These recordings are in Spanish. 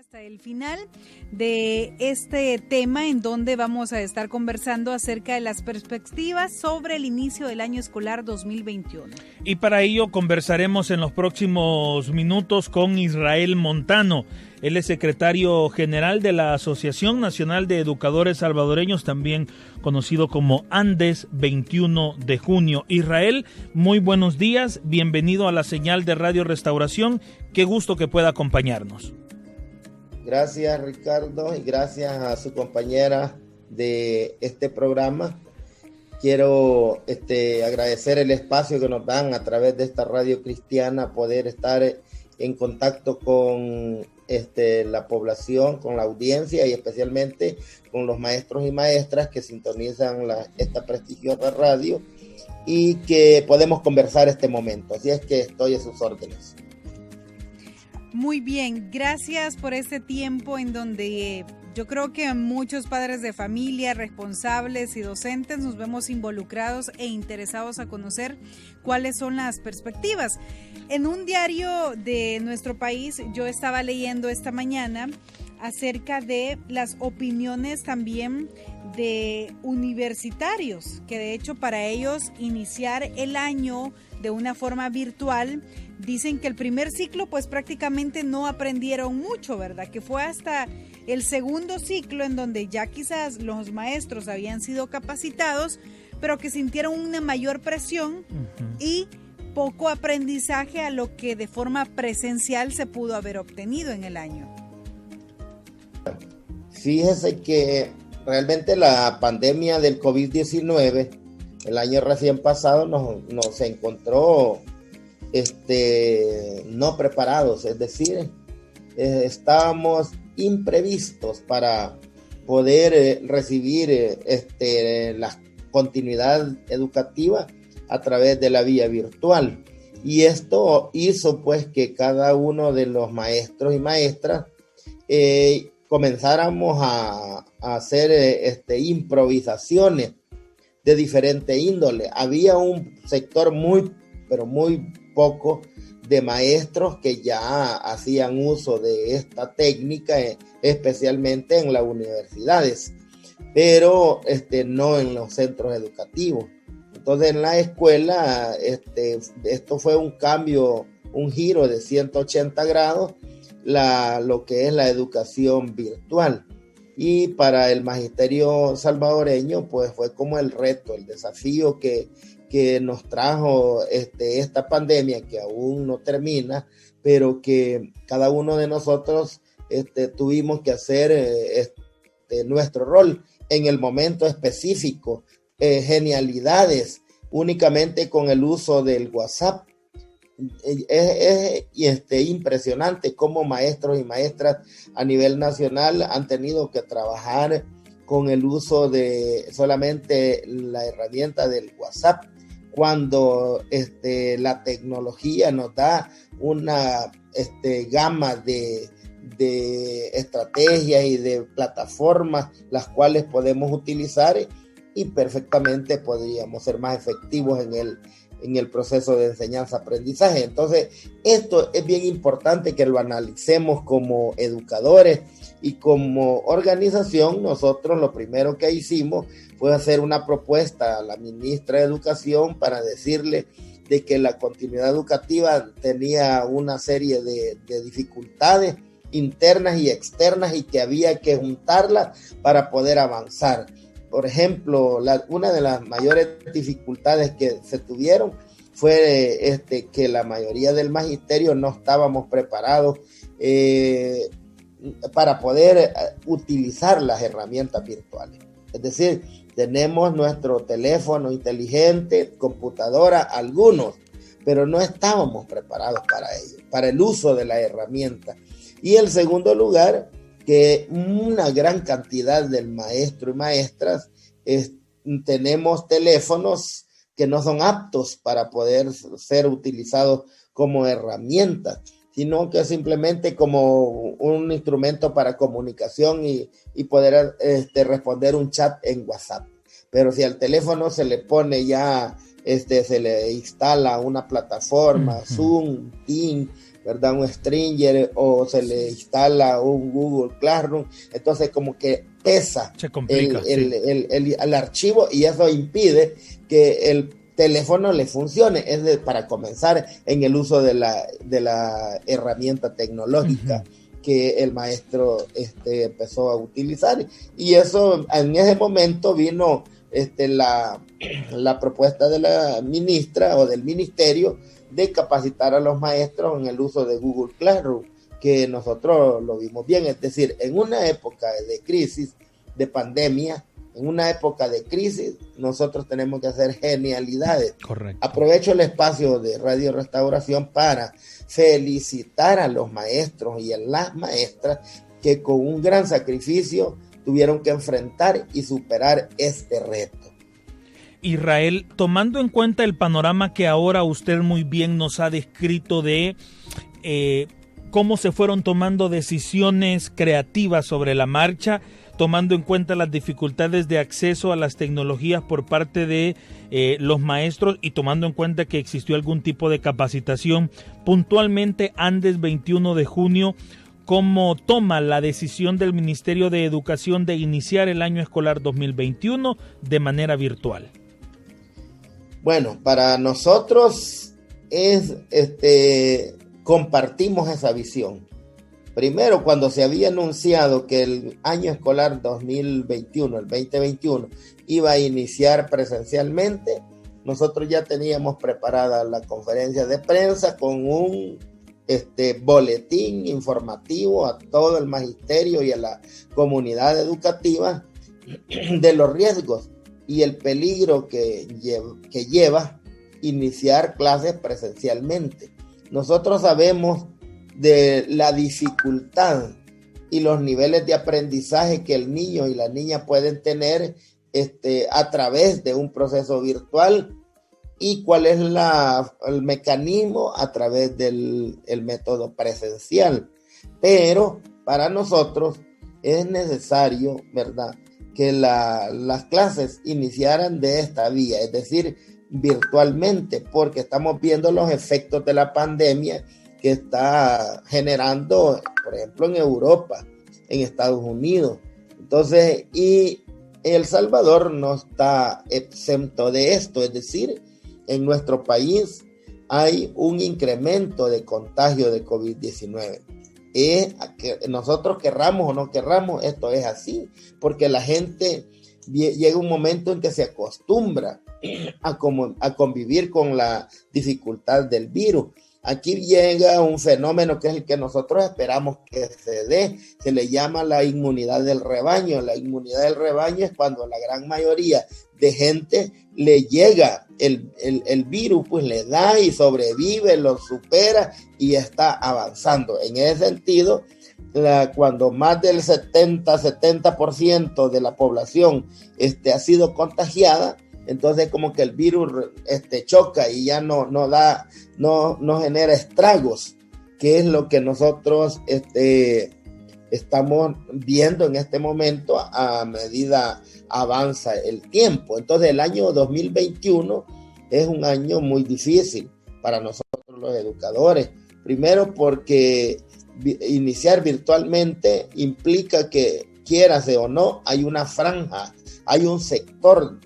hasta el final de este tema en donde vamos a estar conversando acerca de las perspectivas sobre el inicio del año escolar 2021. Y para ello conversaremos en los próximos minutos con Israel Montano. Él es secretario general de la Asociación Nacional de Educadores Salvadoreños, también conocido como Andes 21 de junio. Israel, muy buenos días, bienvenido a la señal de Radio Restauración. Qué gusto que pueda acompañarnos. Gracias, Ricardo, y gracias a su compañera de este programa. Quiero agradecer el espacio que nos dan a través de esta radio cristiana, poder estar en contacto con la población, con la audiencia y especialmente con los maestros y maestras que sintonizan esta prestigiosa radio y que podemos conversar este momento. Así es que estoy a sus órdenes. Muy bien, gracias por este tiempo en donde yo creo que muchos padres de familia, responsables y docentes nos vemos involucrados e interesados a conocer cuáles son las perspectivas. En un diario de nuestro país yo estaba leyendo esta mañana acerca de las opiniones también de universitarios, que de hecho para ellos iniciar el año de una forma virtual, dicen que el primer ciclo pues prácticamente no aprendieron mucho, ¿verdad? Que fue hasta el segundo ciclo en donde ya quizás los maestros habían sido capacitados, pero que sintieron una mayor presión y poco aprendizaje a lo que de forma presencial se pudo haber obtenido en el año. Fíjese que realmente la pandemia del COVID-19, el año recién pasado, nos encontró no preparados, es decir, estábamos imprevistos para poder recibir la continuidad educativa a través de la vía virtual. Y esto hizo pues que cada uno de los maestros y maestras comenzáramos a hacer improvisaciones de diferente índole. Había un sector muy poco de maestros que ya hacían uso de esta técnica, especialmente en las universidades, pero no en los centros educativos. Entonces en la escuela esto fue un cambio, un giro de 180 grados, lo que es la educación virtual. Y para el magisterio salvadoreño pues fue como el reto, el desafío que nos trajo esta pandemia, que aún no termina, pero que cada uno de nosotros tuvimos que hacer nuestro rol en el momento específico. Genialidades únicamente con el uso del WhatsApp. Es impresionante cómo maestros y maestras a nivel nacional han tenido que trabajar con el uso de solamente la herramienta del WhatsApp, cuando la tecnología nos da una gama de estrategias y de plataformas las cuales podemos utilizar y perfectamente podríamos ser más efectivos en el proceso de enseñanza-aprendizaje. Entonces, esto es bien importante que lo analicemos como educadores y como organización. Nosotros lo primero que hicimos fue hacer una propuesta a la ministra de Educación para decirle de que la continuidad educativa tenía una serie de dificultades internas y externas y que había que juntarlas para poder avanzar. Por ejemplo, una de las mayores dificultades que se tuvieron fue que la mayoría del magisterio no estábamos preparados para poder utilizar las herramientas virtuales. Es decir, tenemos nuestro teléfono inteligente, computadora, algunos, pero no estábamos preparados para ello, para el uso de la herramienta. Y en segundo lugar, que una gran cantidad de maestros y maestras tenemos teléfonos que no son aptos para poder ser utilizados como herramientas, sino que simplemente como un instrumento para comunicación y poder responder un chat en WhatsApp. Pero si al teléfono se le pone ya, se le instala una plataforma, Zoom, Teams, ¿verdad? Un Stringer o se le instala un Google Classroom, entonces como que pesa se complica, el archivo y eso impide que el teléfono le funcione, para comenzar en el uso de la herramienta tecnológica que el maestro empezó a utilizar. Y eso, en ese momento vino la propuesta de la ministra o del ministerio de capacitar a los maestros en el uso de Google Classroom, que nosotros lo vimos bien. Es decir, en una época de crisis, de pandemia, en una época de crisis, nosotros tenemos que hacer genialidades. Correcto. Aprovecho el espacio de Radio Restauración para felicitar a los maestros y a las maestras que con un gran sacrificio tuvieron que enfrentar y superar este reto. Israel, tomando en cuenta el panorama que ahora usted muy bien nos ha descrito de cómo se fueron tomando decisiones creativas sobre la marcha, tomando en cuenta las dificultades de acceso a las tecnologías por parte de los maestros y tomando en cuenta que existió algún tipo de capacitación, puntualmente antes 21 de junio, ¿cómo toma la decisión del Ministerio de Educación de iniciar el año escolar 2021 de manera virtual? Bueno, para nosotros compartimos esa visión. Primero, cuando se había anunciado que el año escolar 2021, el 2021, iba a iniciar presencialmente, nosotros ya teníamos preparada la conferencia de prensa con un boletín informativo a todo el magisterio y a la comunidad educativa de los riesgos y el peligro que lleva iniciar clases presencialmente. Nosotros sabemos de la dificultad y los niveles de aprendizaje que el niño y la niña pueden tener a través de un proceso virtual y cuál es el mecanismo a través del método presencial. Pero para nosotros es necesario, ¿verdad?, que las clases iniciaran de esta vía, es decir, virtualmente, porque estamos viendo los efectos de la pandemia que está generando, por ejemplo, en Europa, en Estados Unidos. Entonces, y El Salvador no está exento de esto, es decir, en nuestro país hay un incremento de contagio de COVID-19. Que nosotros querramos o no querramos, esto es así, porque la gente llega un momento en que se acostumbra a convivir con la dificultad del virus. Aquí llega un fenómeno que es el que nosotros esperamos que se dé, se le llama la inmunidad del rebaño. La inmunidad del rebaño es cuando la gran mayoría de gente le llega el virus, pues le da y sobrevive, lo supera y está avanzando. En ese sentido, cuando más del 70% de la población ha sido contagiada, entonces como que el virus choca y ya no genera estragos, que es lo que nosotros estamos viendo en este momento a medida avanza el tiempo. Entonces el año 2021 es un año muy difícil para nosotros los educadores. Primero porque iniciar virtualmente implica que, quiérase o no, hay una franja, hay un sector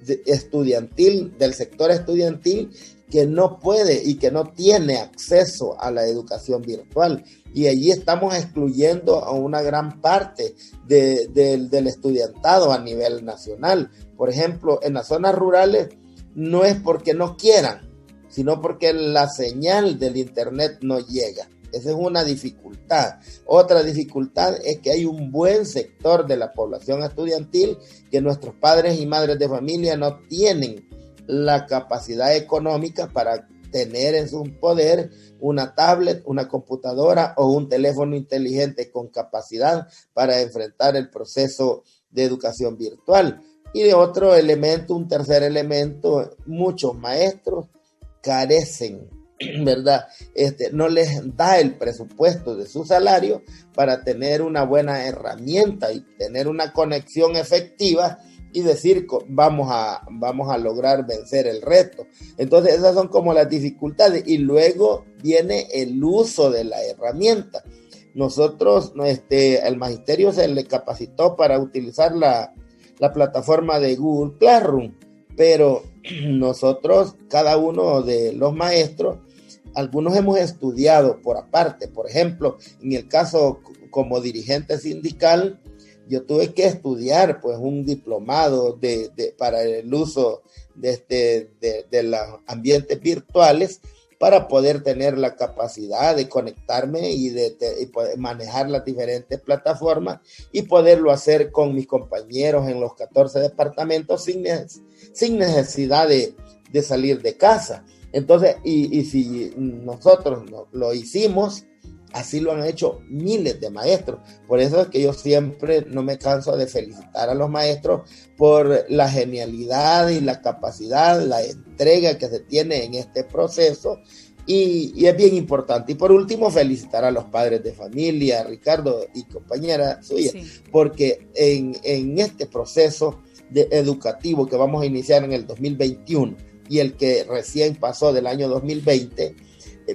del sector estudiantil que no puede y que no tiene acceso a la educación virtual, y allí estamos excluyendo a una gran parte del estudiantado a nivel nacional. Por ejemplo, en las zonas rurales no es porque no quieran, sino porque la señal del internet no llega. Esa es una dificultad. Otra dificultad es que hay un buen sector de la población estudiantil que nuestros padres y madres de familia no tienen la capacidad económica para tener en su poder una tablet, una computadora o un teléfono inteligente con capacidad para enfrentar el proceso de educación virtual. Y de otro elemento, un tercer elemento, muchos maestros carecen, ¿verdad? No les da el presupuesto de su salario para tener una buena herramienta y tener una conexión efectiva y decir vamos a lograr vencer el reto. Entonces esas son como las dificultades, y luego viene el uso de la herramienta. Nosotros, el magisterio se le capacitó para utilizar la plataforma de Google Classroom, pero nosotros, cada uno de los maestros, algunos hemos estudiado por aparte. Por ejemplo, en el caso como dirigente sindical, yo tuve que estudiar pues un diplomado para el uso de los ambientes virtuales, para poder tener la capacidad de conectarme y poder manejar las diferentes plataformas y poderlo hacer con mis compañeros en los 14 departamentos sin necesidad de salir de casa. Entonces, y si nosotros lo hicimos, así lo han hecho miles de maestros. Por eso es que yo siempre no me canso de felicitar a los maestros por la genialidad y la capacidad, la entrega que se tiene en este proceso, y es bien importante. Y por último, felicitar a los padres de familia, Ricardo y compañera suya, sí, porque en este proceso educativo que vamos a iniciar en el 2021 y el que recién pasó del año 2020,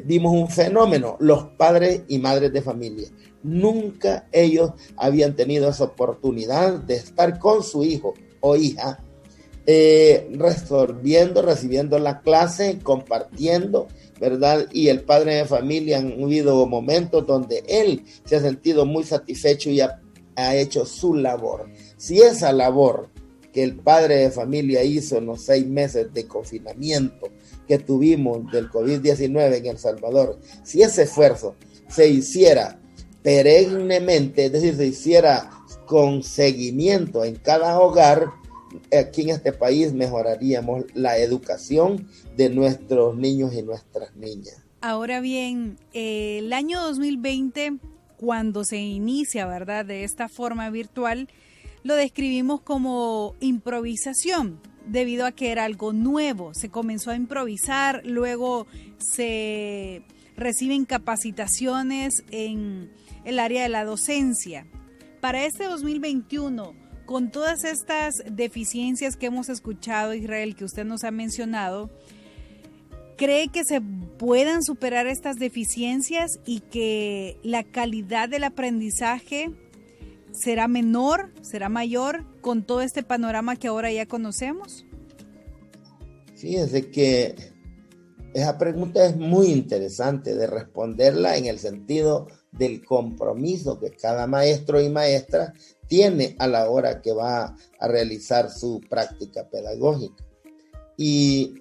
vimos un fenómeno. Los padres y madres de familia, nunca ellos habían tenido esa oportunidad de estar con su hijo o hija, recibiendo la clase, compartiendo, ¿verdad? Y el padre de familia, han habido momentos donde él se ha sentido muy satisfecho y ha hecho su labor. Si esa labor que el padre de familia hizo en los 6 meses de confinamiento que tuvimos del COVID-19 en El Salvador, si ese esfuerzo se hiciera perennemente, es decir, se hiciera con seguimiento en cada hogar, aquí en este país mejoraríamos la educación de nuestros niños y nuestras niñas. Ahora bien, el año 2020, cuando se inicia, ¿verdad?, de esta forma virtual, lo describimos como improvisación, debido a que era algo nuevo. Se comenzó a improvisar, luego se reciben capacitaciones en el área de la docencia. Para este 2021, con todas estas deficiencias que hemos escuchado, Israel, que usted nos ha mencionado, ¿cree que se puedan superar estas deficiencias y que la calidad del aprendizaje será menor, será mayor con todo este panorama que ahora ya conocemos? Fíjense que esa pregunta es muy interesante de responderla en el sentido del compromiso que cada maestro y maestra tiene a la hora que va a realizar su práctica pedagógica. Y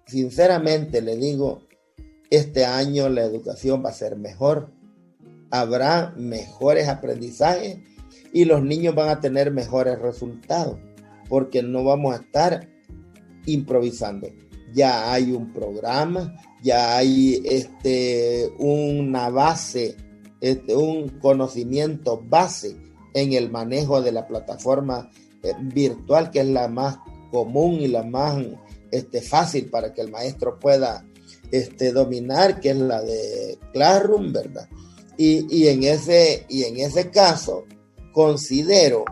sinceramente le digo, este año la educación va a ser mejor, habrá mejores aprendizajes y los niños van a tener mejores resultados, porque no vamos a estar improvisando. Ya hay un programa, ya hay una base, un conocimiento base en el manejo de la plataforma virtual, que es la más común y la más fácil para que el maestro pueda dominar, que es la de Classroom, ¿verdad? Y en ese caso considero,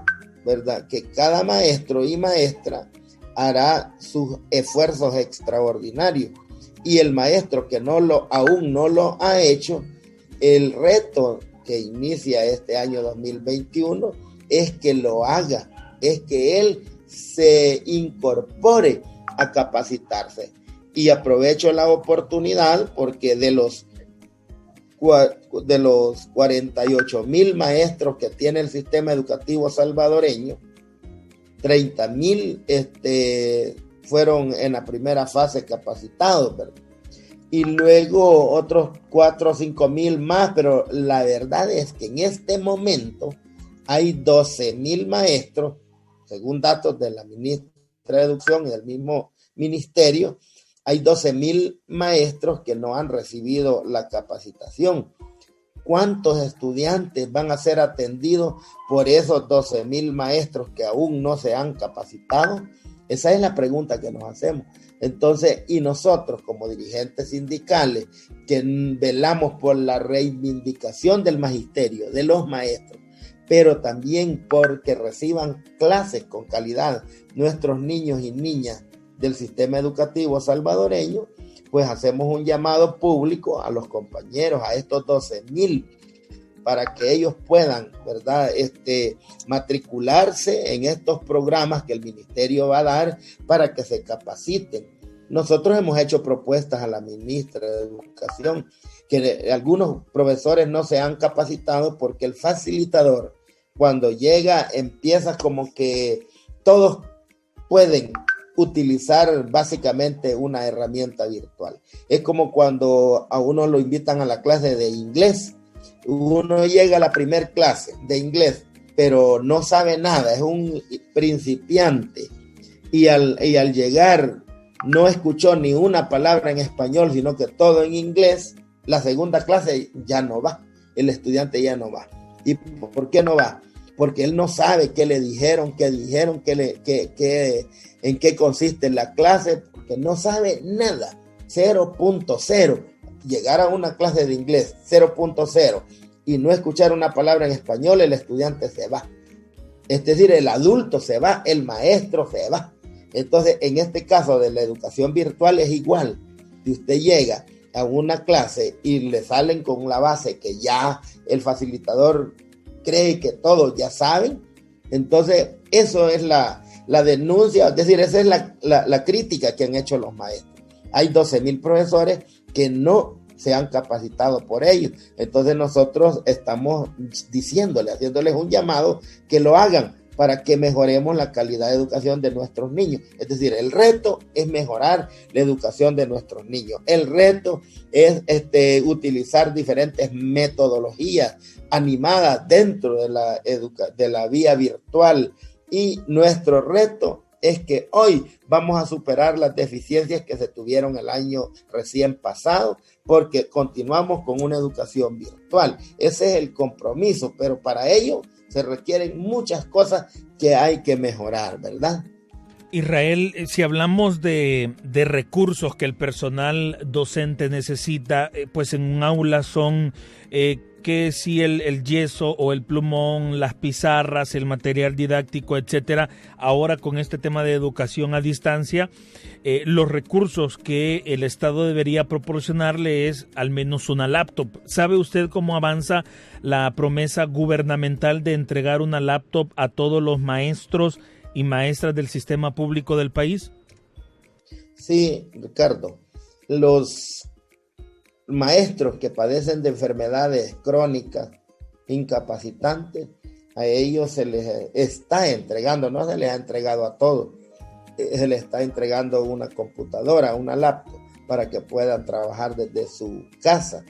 ¿verdad?, que cada maestro y maestra hará sus esfuerzos extraordinarios, y el maestro que aún no lo ha hecho, el reto que inicia este año 2021 es que lo haga, es que él se incorpore a capacitarse. Y aprovecho la oportunidad porque de los 48,000 maestros que tiene el sistema educativo salvadoreño, 30,000 fueron en la primera fase capacitados, ¿verdad? Y luego otros 4 o 5,000 más, pero la verdad es que en este momento hay 12,000 maestros, según datos de la ministra de Educación y del mismo ministerio, hay 12,000 maestros que no han recibido la capacitación. ¿Cuántos estudiantes van a ser atendidos por esos 12,000 maestros que aún no se han capacitado? Esa es la pregunta que nos hacemos. Entonces, y nosotros como dirigentes sindicales que velamos por la reivindicación del magisterio, de los maestros, pero también porque reciban clases con calidad nuestros niños y niñas del sistema educativo salvadoreño, pues hacemos un llamado público a los compañeros, a estos 12,000, para que ellos puedan, ¿verdad?, matricularse en estos programas que el ministerio va a dar para que se capaciten. Nosotros hemos hecho propuestas a la ministra de Educación que algunos profesores no se han capacitado porque el facilitador, cuando llega, empieza como que todos pueden utilizar básicamente una herramienta virtual. Es como cuando a uno lo invitan a la clase de inglés. Uno llega a la primer clase de inglés, pero no sabe nada, es un principiante. Y al llegar no escuchó ni una palabra en español, sino que todo en inglés. La segunda clase ya no va, el estudiante ya no va. ¿Y por qué no va? Porque él no sabe qué le dijeron, en qué consiste la clase, porque no sabe nada. 0.0. Llegar a una clase de inglés 0.0 y no escuchar una palabra en español, el estudiante se va. Es decir, el adulto se va, el maestro se va. Entonces, en este caso de la educación virtual es igual. Si usted llega a una clase y le salen con la base que ya el facilitador cree que todos ya saben, entonces eso es la denuncia, es decir, esa es la crítica que han hecho los maestros. Hay 12,000 profesores que no se han capacitado por ellos. Entonces nosotros estamos haciéndoles un llamado que lo hagan para que mejoremos la calidad de educación de nuestros niños. Es decir, el reto es mejorar la educación de nuestros niños. El reto es utilizar diferentes metodologías animadas dentro de la vía virtual. Y nuestro reto es que hoy vamos a superar las deficiencias que se tuvieron el año recién pasado, porque continuamos con una educación virtual. Ese es el compromiso, pero para ello se requieren muchas cosas que hay que mejorar, ¿verdad? Israel, si hablamos de recursos que el personal docente necesita, pues en un aula son que si el yeso o el plumón, las pizarras, el material didáctico, etcétera. Ahora con este tema de educación a distancia, los recursos que el Estado debería proporcionarle es al menos una laptop. ¿Sabe usted cómo avanza la promesa gubernamental de entregar una laptop a todos los maestros y maestras del sistema público del país? Sí, Ricardo. Los maestros que padecen de enfermedades crónicas, incapacitantes, a ellos se les está entregando, no se les ha entregado a todos, se les está entregando una computadora, una laptop, para que puedan trabajar desde su casa.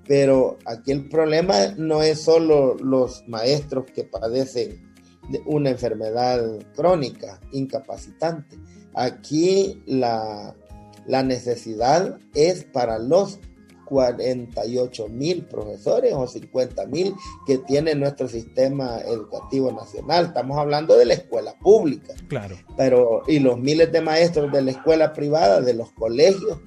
Pero aquí el problema no es solo los maestros que padecen de una enfermedad crónica, incapacitante. Aquí la necesidad es para los 48,000 profesores o 50,000 que tiene nuestro sistema educativo nacional. Estamos hablando de la escuela pública. Claro. Y los miles de maestros de la escuela privada, de los colegios,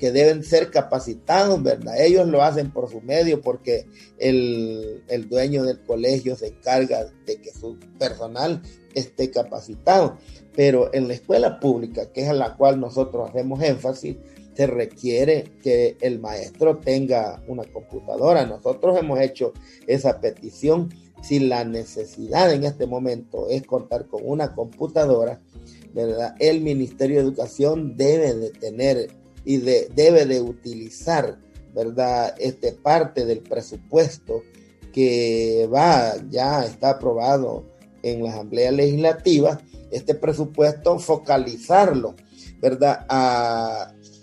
que deben ser capacitados, ¿verdad? Ellos lo hacen por su medio porque el dueño del colegio se encarga de que su personal esté capacitado. Pero en la escuela pública, que es a la cual nosotros hacemos énfasis, se requiere que el maestro tenga una computadora. Nosotros hemos hecho esa petición. Si la necesidad en este momento es contar con una computadora, ¿verdad?, el Ministerio de Educación debe de tener y debe de utilizar, ¿verdad?, parte del presupuesto que ya está aprobado en la Asamblea Legislativa, este presupuesto focalizarlo, ¿verdad?,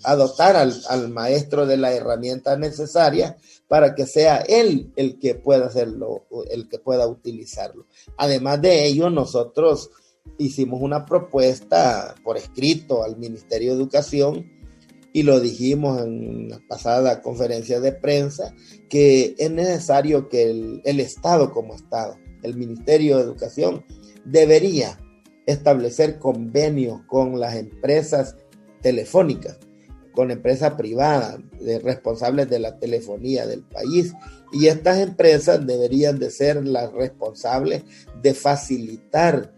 a dotar al maestro de la herramienta necesaria para que sea él el que pueda hacerlo, el que pueda utilizarlo. Además de ello, nosotros hicimos una propuesta por escrito al Ministerio de Educación y lo dijimos en la pasada conferencia de prensa, que es necesario que el Estado como Estado, el Ministerio de Educación, debería establecer convenios con las empresas telefónicas con empresas privadas, responsables de la telefonía del país. Y estas empresas deberían de ser las responsables de facilitar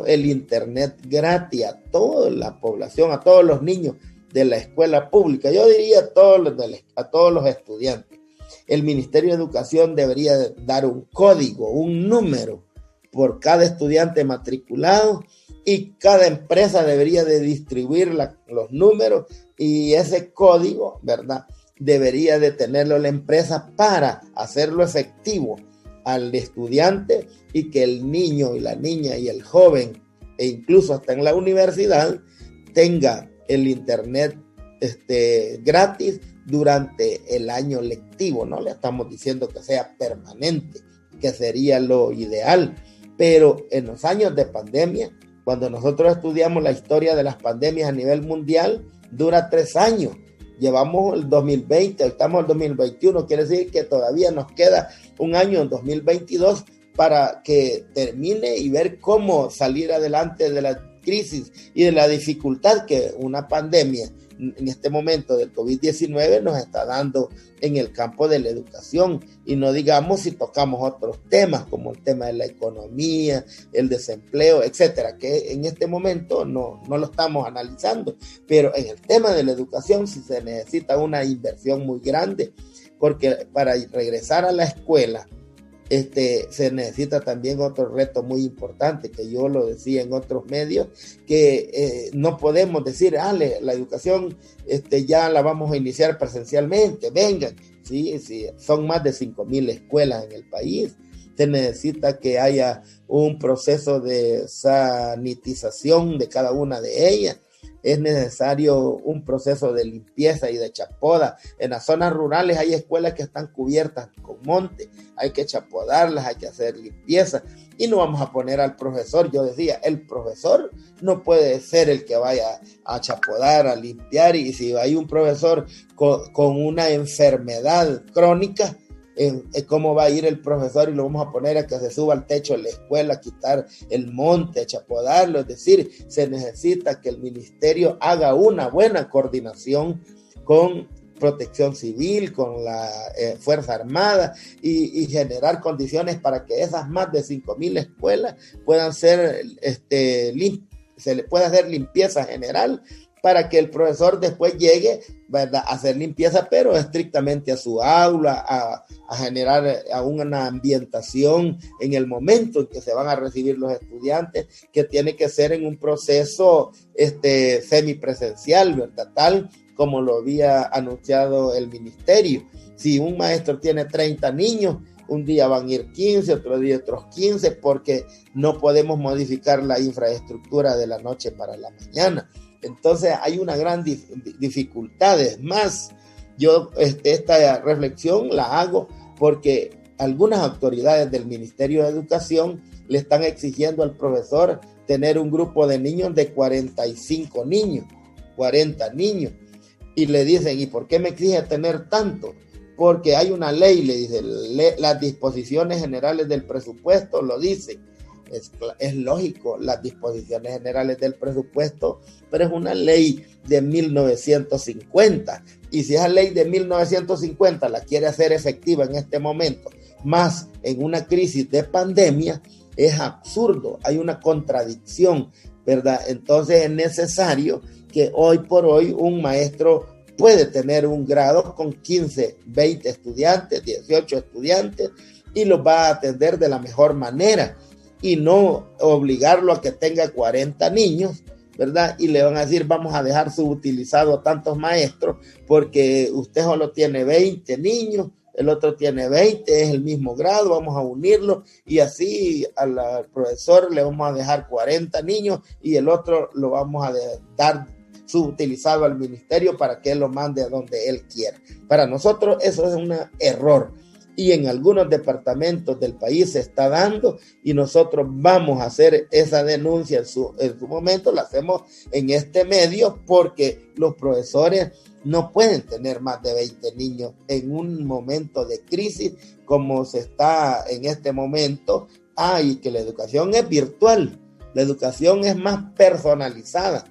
el internet gratis a toda la población, a todos los niños de la escuela pública. Yo diría a todos los estudiantes. El Ministerio de Educación debería dar un código, un número por cada estudiante matriculado, y cada empresa debería de distribuir los números, y ese código, ¿verdad?, debería de tenerlo la empresa para hacerlo efectivo al estudiante, y que el niño y la niña y el joven, e incluso hasta en la universidad, tenga el internet gratis durante el año lectivo. No le estamos diciendo que sea permanente, que sería lo ideal, pero en los años de pandemia, cuando nosotros estudiamos la historia de las pandemias a nivel mundial, dura 3 años. Llevamos el 2020, estamos en el 2021, quiere decir que todavía nos queda un año en 2022 para que termine y ver cómo salir adelante de la crisis y de la dificultad que una pandemia en este momento del COVID-19 nos está dando en el campo de la educación. Y no digamos si tocamos otros temas como el tema de la economía, el desempleo, etcétera, que en este momento no lo estamos analizando, pero en el tema de la educación sí se necesita una inversión muy grande, porque para regresar a la escuela se necesita también otro reto muy importante, que yo lo decía en otros medios, que no podemos decir, la educación ya la vamos a iniciar presencialmente, vengan, sí, son más de 5,000 escuelas en el país. Se necesita que haya un proceso de sanitización de cada una de ellas. Es necesario un proceso de limpieza y de chapoda. En las zonas rurales hay escuelas que están cubiertas con monte, hay que chapodarlas, hay que hacer limpieza, y no vamos a poner al profesor. Yo decía, el profesor no puede ser el que vaya a chapodar, a limpiar, y si hay un profesor con una enfermedad crónica, ¿cómo va a ir el profesor y lo vamos a poner a que se suba al techo de la escuela, a quitar el monte, a chapodarlo? Es decir, se necesita que el ministerio haga una buena coordinación con Protección Civil, con la Fuerza Armada, y generar condiciones para que esas más de 5,000 escuelas puedan ser, se le pueda hacer limpieza general, para que el profesor después llegue, ¿verdad?, a hacer limpieza, pero estrictamente a su aula, a generar una ambientación en el momento en que se van a recibir los estudiantes, que tiene que ser en un proceso semipresencial, ¿verdad?, tal como lo había anunciado el ministerio. Si un maestro tiene 30 niños, un día van a ir 15, otro día otros 15, porque no podemos modificar la infraestructura de la noche para la mañana. Entonces hay una gran dificultad. Es más, yo esta reflexión la hago porque algunas autoridades del Ministerio de Educación le están exigiendo al profesor tener un grupo de niños de 45 niños, 40 niños, y le dicen, ¿y por qué me exige tener tanto? Porque hay una ley, le dice, las disposiciones generales del presupuesto lo dicen. Es lógico, las disposiciones generales del presupuesto, pero es una ley de 1950, y si esa ley de 1950 la quiere hacer efectiva en este momento, más en una crisis de pandemia, es absurdo, hay una contradicción, ¿verdad? Entonces es necesario que hoy por hoy un maestro puede tener un grado con 15, 20 estudiantes, 18 estudiantes, y los va a atender de la mejor manera, y no obligarlo a que tenga 40 niños, ¿verdad? Y le van a decir, vamos a dejar subutilizado a tantos maestros porque usted solo tiene 20 niños, el otro tiene 20, es el mismo grado, vamos a unirlo, y así al profesor le vamos a dejar 40 niños y el otro lo vamos a dar subutilizado al ministerio para que él lo mande a donde él quiera. Para nosotros eso es un error. Y en algunos departamentos del país se está dando, y nosotros vamos a hacer esa denuncia en su momento, la hacemos en este medio, porque los profesores no pueden tener más de 20 niños en un momento de crisis como se está en este momento. Y que la educación es virtual, la educación es más personalizada.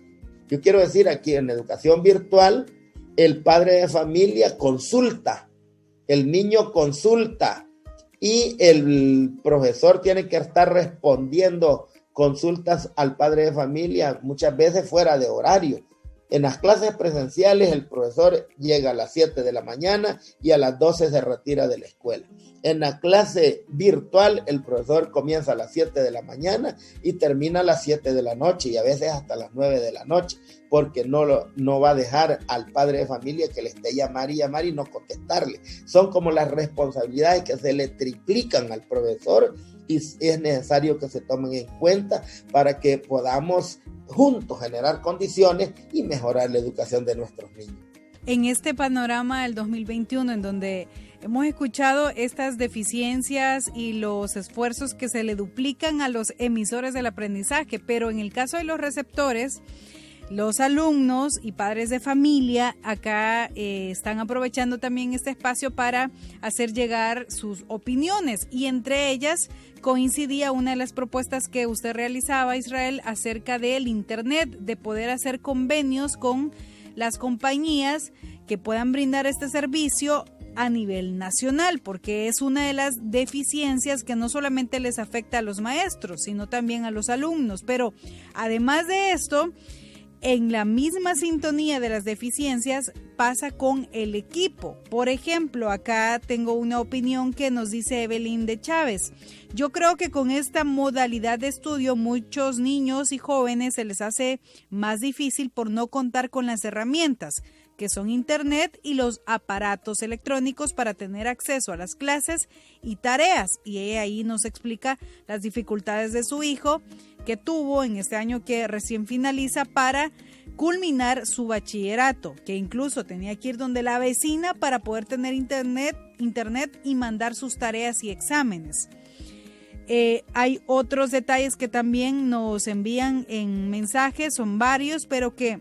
Yo quiero decir aquí, en la educación virtual, el padre de familia consulta, el niño consulta y el profesor tiene que estar respondiendo consultas al padre de familia, muchas veces fuera de horario. En las clases presenciales el profesor llega a las 7 de la mañana y a las 12 se retira de la escuela. En la clase virtual el profesor comienza a las 7 de la mañana y termina a las 7 de la noche y a veces hasta las 9 de la noche, porque no va a dejar al padre de familia que le esté llamar y no contestarle. Son como las responsabilidades que se le triplican al profesor y es necesario que se tomen en cuenta para que podamos juntos generar condiciones y mejorar la educación de nuestros niños. En este panorama del 2021, en donde hemos escuchado estas deficiencias y los esfuerzos que se le duplican a los emisores del aprendizaje, pero en el caso de los receptores, los alumnos y padres de familia acá están aprovechando también este espacio para hacer llegar sus opiniones, y entre ellas coincidía una de las propuestas que usted realizaba, Israel, acerca del Internet, de poder hacer convenios con las compañías que puedan brindar este servicio a nivel nacional, porque es una de las deficiencias que no solamente les afecta a los maestros, sino también a los alumnos. Pero además de esto, en la misma sintonía de las deficiencias pasa con el equipo. Por ejemplo, acá tengo una opinión que nos dice Evelyn de Chávez. Yo creo que con esta modalidad de estudio muchos niños y jóvenes se les hace más difícil por no contar con las herramientas, que son Internet y los aparatos electrónicos para tener acceso a las clases y tareas. Y ella ahí nos explica las dificultades de su hijo que tuvo en este año que recién finaliza para culminar su bachillerato, que incluso tenía que ir donde la vecina para poder tener internet y mandar sus tareas y exámenes. Hay otros detalles que también nos envían en mensajes, son varios, pero que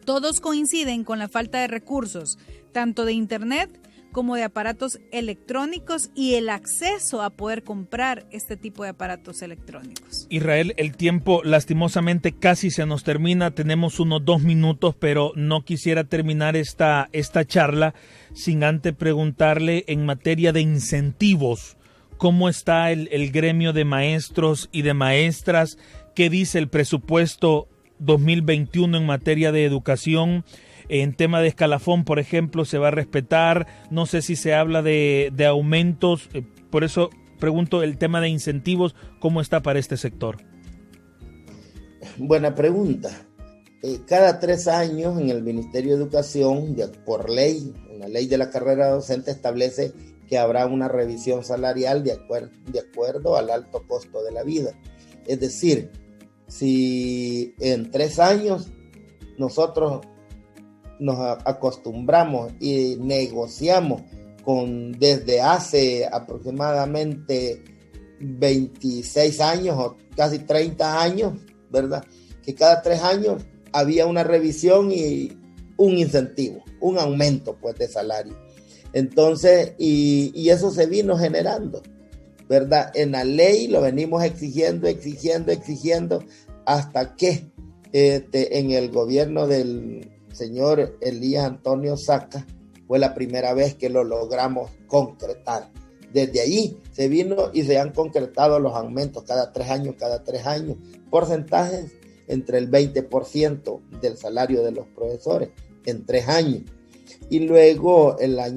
todos coinciden con la falta de recursos, tanto de Internet como de aparatos electrónicos y el acceso a poder comprar este tipo de aparatos electrónicos. Israel, el tiempo lastimosamente casi se nos termina, tenemos unos 2 minutos, pero no quisiera terminar esta charla sin antes preguntarle en materia de incentivos, ¿cómo está el gremio de maestros y de maestras? ¿Qué dice el presupuesto 2021 en materia de educación? En tema de escalafón, por ejemplo, ¿se va a respetar? No sé si se habla de aumentos, por eso pregunto el tema de incentivos, ¿cómo está para este sector? Buena pregunta. Cada 3 años en el Ministerio de Educación, por ley, en la ley de la carrera docente establece que habrá una revisión salarial de acuerdo al alto costo de la vida. Es decir, si en 3 años nosotros nos acostumbramos y negociamos desde hace aproximadamente 26 años o casi 30 años, ¿verdad? Que cada 3 años había una revisión y un incentivo, un aumento pues de salario. Entonces, y eso se vino generando, ¿verdad? En la ley lo venimos exigiendo hasta que en el gobierno del señor Elías Antonio Saca fue la primera vez que lo logramos concretar. Desde ahí se vino y se han concretado los aumentos cada 3 años, porcentajes entre el 20% del salario de los profesores en 3 años. Y luego en la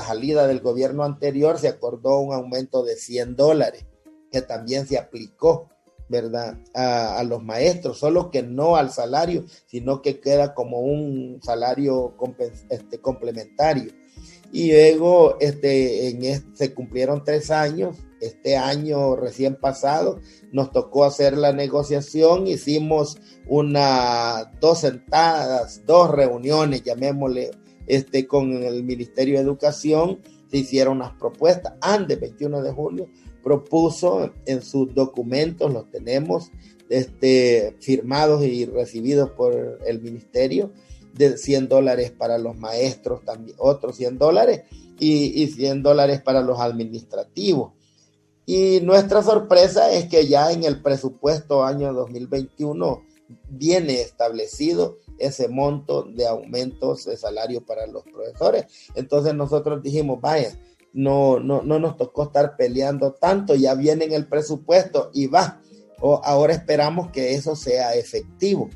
salida del gobierno anterior se acordó un aumento de $100 que también se aplicó, ¿verdad? A los maestros, solo que no al salario, sino que queda como un salario complementario. Y luego se cumplieron 3 años. Este año recién pasado nos tocó hacer la negociación, hicimos 2 reuniones, llamémosle, con el Ministerio de Educación, se hicieron unas propuestas. Antes, 21 de julio, propuso en sus documentos, los tenemos firmados y recibidos por el Ministerio, de $100 para los maestros, también otros $100 y $100 para los administrativos. Y nuestra sorpresa es que ya en el presupuesto año 2021 viene establecido ese monto de aumentos de salario para los profesores. Entonces nosotros dijimos, vaya, no nos tocó estar peleando tanto, ya viene en el presupuesto y va. Ahora esperamos que eso sea efectivo,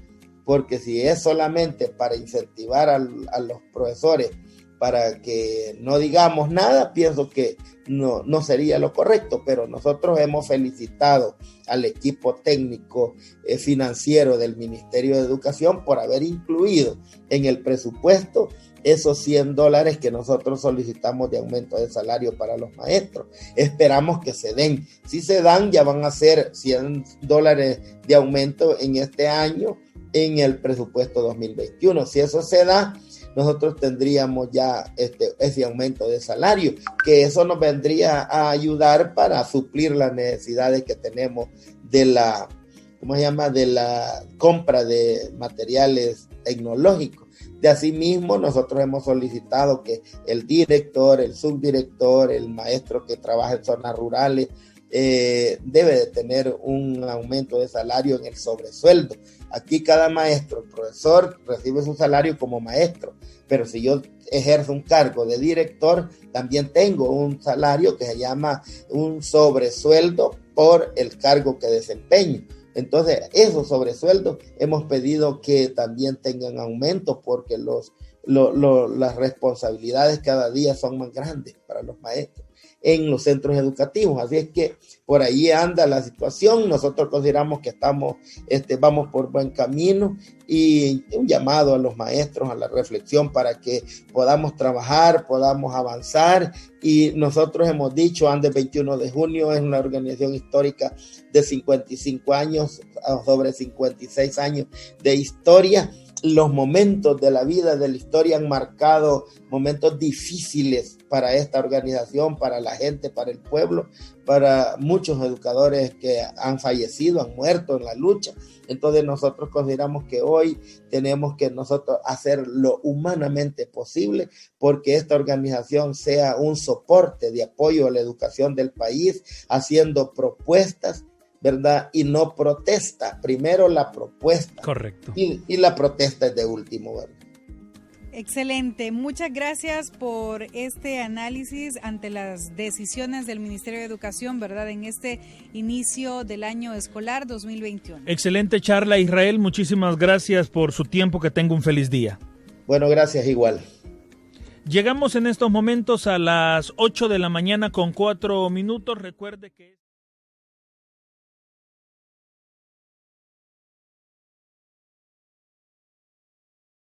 porque si es solamente para incentivar a los profesores para que no digamos nada, pienso que no sería lo correcto, pero nosotros hemos felicitado al equipo técnico financiero del Ministerio de Educación por haber incluido en el presupuesto esos $100 que nosotros solicitamos de aumento de salario para los maestros. Esperamos que se den. Si se dan, ya van a ser $100 de aumento en este año en el presupuesto 2021. Si eso se da, nosotros tendríamos ya ese aumento de salario, que eso nos vendría a ayudar para suplir las necesidades que tenemos de la compra de materiales tecnológicos. De asimismo, nosotros hemos solicitado que el director, el subdirector, el maestro que trabaja en zonas rurales, debe de tener un aumento de salario en el sobresueldo. Aquí cada maestro, el profesor, recibe su salario como maestro, pero si yo ejerzo un cargo de director, también tengo un salario que se llama un sobresueldo por el cargo que desempeño. Entonces, esos sobresueldos hemos pedido que también tengan aumento porque las responsabilidades cada día son más grandes para los maestros en los centros educativos. Así es que por ahí anda la situación. Nosotros consideramos que vamos por buen camino y un llamado a los maestros a la reflexión para que podamos trabajar, podamos avanzar. Y nosotros hemos dicho, Andes 21 de junio es una organización histórica de 55 años, sobre 56 años de historia. Los momentos de la vida, de la historia, han marcado momentos difíciles para esta organización, para la gente, para el pueblo, para muchos educadores que han fallecido, han muerto en la lucha. Entonces nosotros consideramos que hoy tenemos que nosotros hacer lo humanamente posible porque esta organización sea un soporte de apoyo a la educación del país, haciendo propuestas, ¿verdad? Y no protesta. Primero la propuesta. Correcto. Y la protesta es de último, ¿verdad? Excelente. Muchas gracias por este análisis ante las decisiones del Ministerio de Educación, ¿verdad? En este inicio del año escolar 2021. Excelente charla, Israel. Muchísimas gracias por su tiempo. Que tenga un feliz día. Bueno, gracias igual. Llegamos en estos momentos a las 8 de la mañana con 4 minutos. Recuerde que